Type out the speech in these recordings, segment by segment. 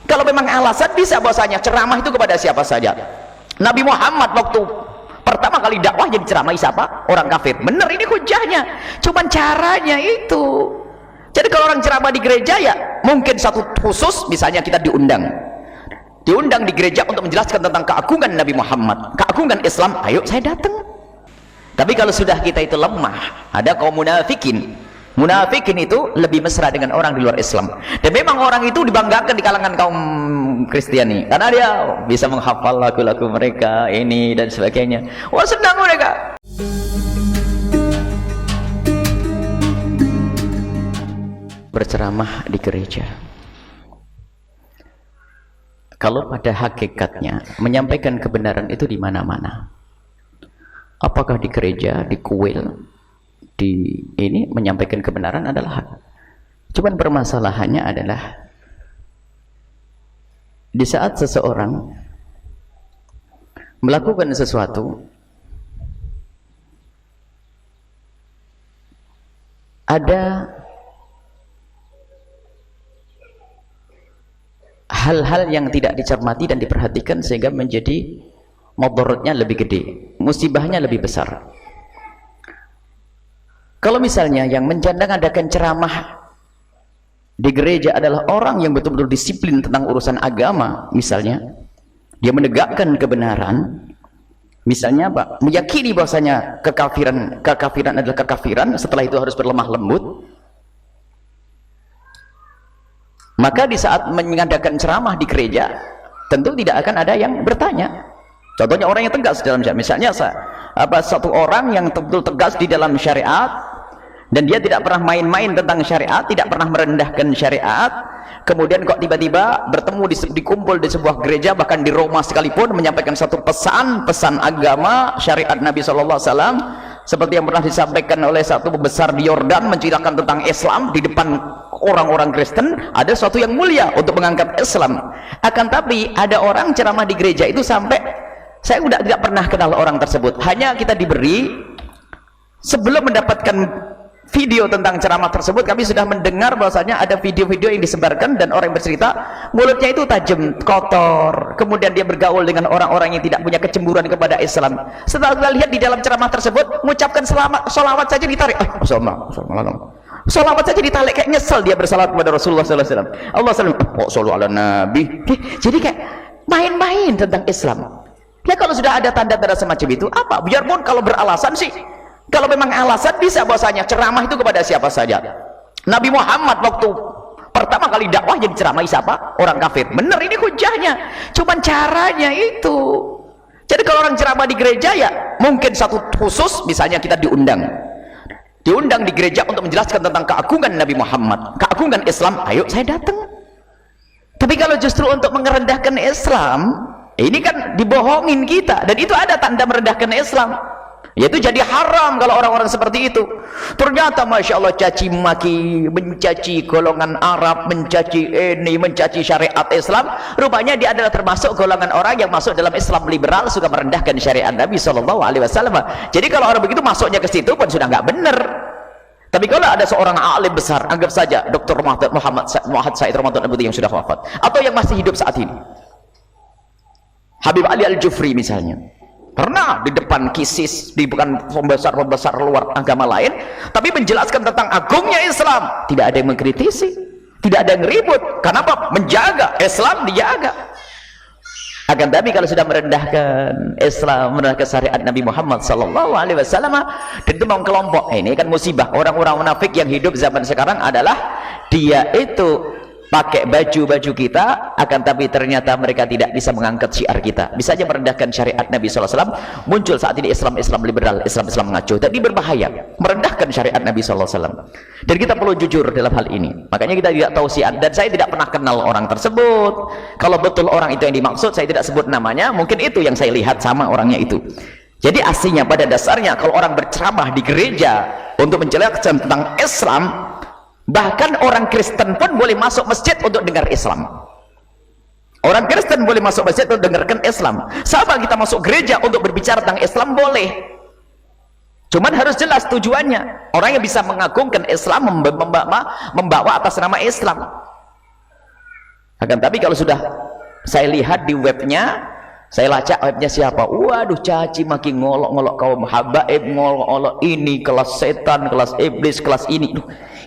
Kalau memang alasan bisa bahwasanya ceramah itu kepada siapa saja. Nabi Muhammad waktu pertama kali dakwah jadi ceramah siapa? Orang kafir. Benar, ini hujahnya. Cuman caranya itu. Jadi kalau orang ceramah di gereja ya mungkin satu khusus, misalnya kita diundang di gereja untuk menjelaskan tentang keagungan Nabi Muhammad, keagungan Islam, ayo saya datang. Tapi kalau sudah kita itu lemah, ada kaum munafikin itu lebih mesra dengan orang di luar Islam, dan memang orang itu dibanggakan di kalangan kaum Kristiani karena dia bisa menghafal lagu-lagu mereka ini dan sebagainya. Wah, senang mereka. Berceramah di gereja, kalau pada hakikatnya menyampaikan kebenaran itu di mana-mana, apakah di gereja, di kuil, di ini menyampaikan kebenaran adalah hak. Cuman permasalahannya adalah di saat seseorang melakukan sesuatu, ada hal-hal yang tidak dicermati dan diperhatikan sehingga menjadi mudaratnya lebih gede, musibahnya lebih besar. Kalau misalnya yang menjandang-adakan ceramah di gereja adalah orang yang betul-betul disiplin tentang urusan agama, misalnya dia menegakkan kebenaran, misalnya apa? Meyakini bahwasanya kekafiran adalah kekafiran, setelah itu harus berlemah lembut, maka di saat mengadakan ceramah di gereja tentu tidak akan ada yang bertanya. Contohnya orang yang tegas dalam syariat, misalnya satu orang yang betul tegas di dalam syariat dan dia tidak pernah main-main tentang syariat, tidak pernah merendahkan syariat, kemudian kok tiba-tiba bertemu dikumpul di sebuah gereja, bahkan di Roma sekalipun, menyampaikan satu pesan agama syariat Nabi SAW, seperti yang pernah disampaikan oleh satu pembesar di Yordan, menceritakan tentang Islam di depan orang-orang Kristen. Ada sesuatu yang mulia untuk mengangkat Islam. Akan tapi ada orang ceramah di gereja itu sampai saya tidak pernah kenal orang tersebut, hanya kita diberi sebelum mendapatkan video tentang ceramah tersebut, kami sudah mendengar bahwasanya ada video-video yang disebarkan dan orang yang bercerita mulutnya itu tajam, kotor, kemudian dia bergaul dengan orang-orang yang tidak punya kecemburuan kepada Islam. Setelah kita lihat di dalam ceramah tersebut, mengucapkan sholawat saja ditarik, sholawat saja ditarik, kayak nyesel dia bersalawat kepada Rasulullah SAW. Allah SAW, kok sholawat ala Nabi. Jadi kayak main-main tentang Islam. Nah, kalau sudah ada tanda-tanda semacam itu, apa? Biarpun kalau beralasan sih, kalau memang alasan bisa bahwasanya ceramah itu kepada siapa saja. Nabi Muhammad waktu pertama kali dakwah jadi ceramah siapa? Orang kafir. Benar, ini hujahnya. Cuman caranya itu. Jadi kalau orang ceramah di gereja ya mungkin satu khusus, misalnya kita diundang di gereja untuk menjelaskan tentang keagungan Nabi Muhammad, keagungan Islam, ayo saya datang. Tapi kalau justru untuk merendahkan Islam, ini kan dibohongin kita, dan itu ada tanda merendahkan Islam, yaitu jadi haram kalau orang-orang seperti itu. Ternyata Masya Allah caci maki, mencaci golongan Arab, mencaci syariat Islam, rupanya dia adalah termasuk golongan orang yang masuk dalam Islam liberal, suka merendahkan syariat Nabi SAW. Jadi kalau orang begitu masuknya ke situ pun sudah nggak benar. Tapi kalau ada seorang alim besar, anggap saja Dr. Muhammad Said Ramadan Abuti yang sudah wafat, atau yang masih hidup saat ini, Habib Ali Al-Jufri misalnya, pernah di depan kisis, di bukan pembesar-pembesar luar agama lain, tapi menjelaskan tentang agungnya Islam. Tidak ada yang mengkritisi, tidak ada yang ribut. Kenapa? Menjaga Islam, dijaga. Akan tapi kalau sudah merendahkan Islam, merendahkan syariat Nabi Muhammad SAW, dan itu mau kelompok, ini kan musibah. Orang-orang munafik yang hidup zaman sekarang adalah dia itu pakai baju-baju kita, akan tapi ternyata mereka tidak bisa mengangkat syiar kita, bisa saja merendahkan syariat Nabi SAW. Muncul saat ini Islam liberal, Islam mengacu, tapi berbahaya merendahkan syariat Nabi SAW. Dan kita perlu jujur dalam hal ini. Makanya kita tidak tahu syiar, dan saya tidak pernah kenal orang tersebut. Kalau betul orang itu yang dimaksud, saya tidak sebut namanya, mungkin itu yang saya lihat sama orangnya itu. Jadi aslinya pada dasarnya kalau orang berceramah di gereja untuk menjelaskan tentang Islam, bahkan orang Kristen pun boleh masuk masjid untuk dengar Islam. Orang Kristen boleh masuk masjid untuk dengarkan Islam. Sama kita masuk gereja untuk berbicara tentang Islam boleh. Cuman harus jelas tujuannya. Orang yang bisa mengagungkan Islam, membawa atas nama Islam. Akan tapi kalau sudah saya lihat di webnya, saya lacak webnya siapa, waduh caci maki, ngolok-ngolok kaum habaib, ngolok-ngolok ini kelas setan, kelas iblis, kelas ini.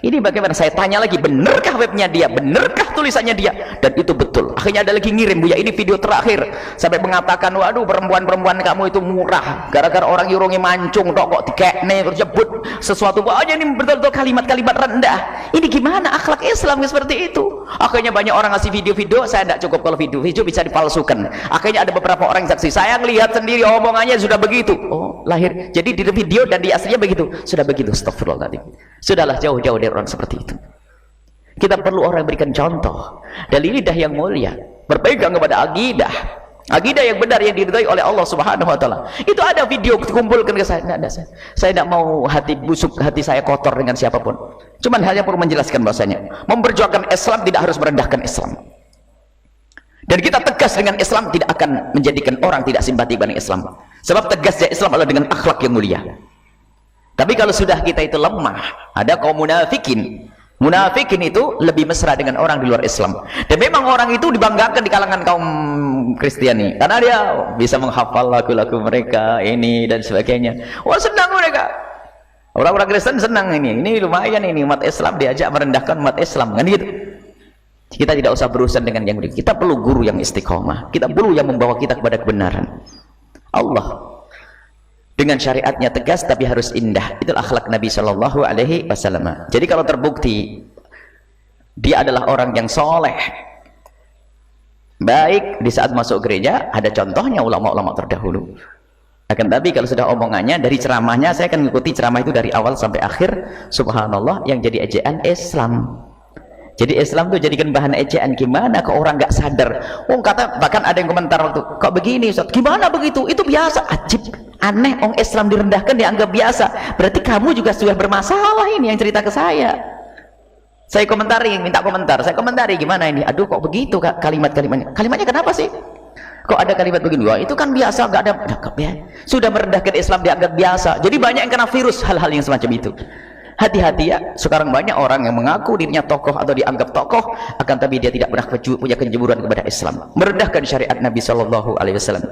Ini bagaimana? Saya tanya lagi, benarkah webnya dia, benarkah tulisannya dia? Dan itu betul. Akhirnya ada lagi ngirim, Buya, ini video terakhir, sampai mengatakan, waduh perempuan-perempuan kamu itu murah, gara-gara orang yurungi mancung tok kok dikekne, terus nyebut sesuatu, wajah ini betul-betul kalimat-kalimat rendah. Ini gimana akhlak Islam seperti itu? Akhirnya banyak orang ngasih video-video, saya tidak cukup kalau video bisa dipalsukan. Akhirnya ada beberapa orang saksi, saya ngelihat sendiri omongannya sudah begitu. Oh, lahir. Jadi di video dan di aslinya begitu. Sudah begitu, astagfirullahaladzim. Sudahlah, jauh-jauh dari orang seperti itu. Kita perlu orang berikan contoh dari lidah yang mulia, berpegang kepada akidah yang benar yang diridhai oleh Allah Subhanahu wa taala. Itu ada video dikumpulkan ke saya. Saya tidak mau hati busuk, hati saya kotor dengan siapapun. Cuman hanya perlu menjelaskan bahasanya, memperjuangkan Islam tidak harus merendahkan Islam. Dan kita tegas dengan Islam tidak akan menjadikan orang tidak simpati dengan Islam. Sebab tegasnya Islam adalah dengan akhlak yang mulia. Tapi kalau sudah kita itu lemah, ada kaum munafikin. Munafikin itu lebih mesra dengan orang di luar Islam. Dan memang orang itu dibanggakan di kalangan kaum Kristiani, karena dia bisa menghafal lagu-lagu mereka, ini dan sebagainya. Wah, senang mereka. Orang-orang Kristen senang ini lumayan, ini umat Islam diajak merendahkan umat Islam, kan gitu. Kita tidak usah berurusan dengan yang begitu. Kita perlu guru yang istiqomah. Kita perlu yang membawa kita kepada kebenaran. Allah dengan syariatnya tegas tapi harus indah. Itulah akhlak Nabi Shallallahu Alaihi Wasallam. Jadi kalau terbukti dia adalah orang yang soleh, baik di saat masuk gereja, ada contohnya ulama-ulama terdahulu. Akan tapi kalau sudah omongannya dari ceramahnya, saya akan mengikuti ceramah itu dari awal sampai akhir. Subhanallah, yang jadi ejaan Islam. Jadi Islam itu jadikan bahan ejaan. Gimana kok orang nggak sadar? Oh, kata bahkan ada yang komentar waktu, kok begini Ustaz? Gimana begitu? Itu biasa. Ajib, aneh. Orang Islam direndahkan dianggap biasa. Berarti kamu juga sudah bermasalah ini yang cerita ke saya. Saya komentari, minta komentar. Saya komentari gimana ini? Aduh, kok begitu kalimat-kalimatnya? Kalimatnya kenapa sih? Kok ada kalimat begini? Wah, itu kan biasa, nggak ada. Sudah merendahkan Islam dianggap biasa. Jadi banyak yang kena virus hal-hal yang semacam itu. Hati-hati ya, sekarang banyak orang yang mengaku dirinya tokoh atau dianggap tokoh, akan tapi dia tidak pernah punya kejemuran kepada Islam, merendahkan syariat Nabi Shallallahu Alaihi Wasallam.